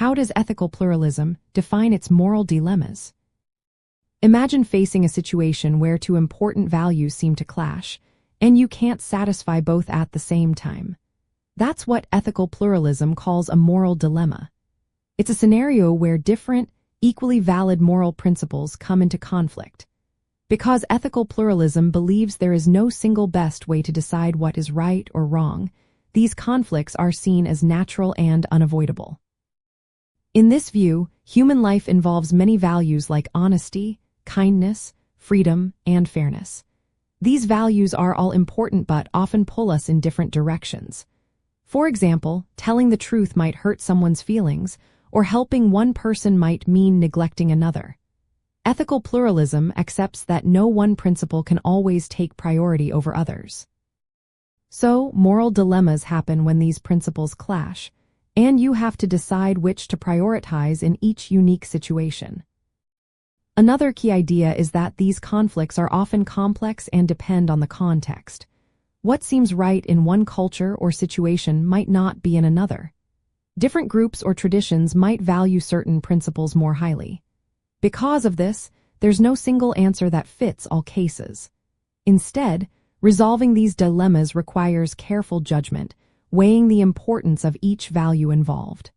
how does ethical pluralism define its moral dilemmas? Imagine facing a situation where two important values seem to clash, and you can't satisfy both at the same time. That's what ethical pluralism calls a moral dilemma. It's a scenario where different, equally valid moral principles come into conflict. Because ethical pluralism believes there is no single best way to decide what is right or wrong, these conflicts are seen as natural and unavoidable. In this view, human life involves many values like honesty, kindness, freedom, and fairness. These values are all important but often pull us in different directions. For example, telling the truth might hurt someone's feelings, or helping one person might mean neglecting another. Ethical pluralism accepts that no one principle can always take priority over others. So, moral dilemmas happen when these principles clash, and you have to decide which to prioritize in each unique situation. Another key idea is that these conflicts are often complex and depend on the context. What seems right in one culture or situation might not be in another. Different groups or traditions might value certain principles more highly. Because of this, there's no single answer that fits all cases. Instead, resolving these dilemmas requires careful judgment, weighing the importance of each value involved.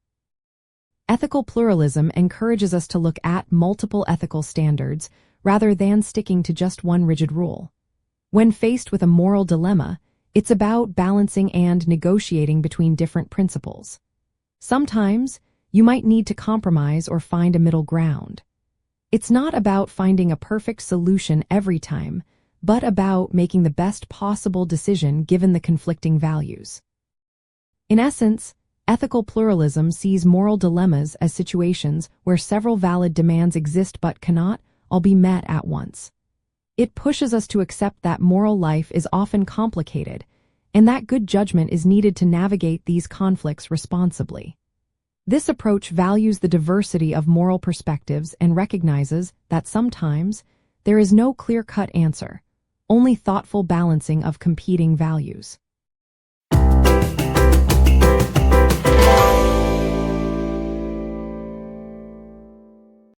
Ethical pluralism encourages us to look at multiple ethical standards rather than sticking to just one rigid rule. When faced with a moral dilemma, it's about balancing and negotiating between different principles. Sometimes, you might need to compromise or find a middle ground. It's not about finding a perfect solution every time, but about making the best possible decision given the conflicting values. In essence, ethical pluralism sees moral dilemmas as situations where several valid demands exist but cannot all be met at once. It pushes us to accept that moral life is often complicated, and that good judgment is needed to navigate these conflicts responsibly. This approach values the diversity of moral perspectives and recognizes that sometimes there is no clear-cut answer, only thoughtful balancing of competing values.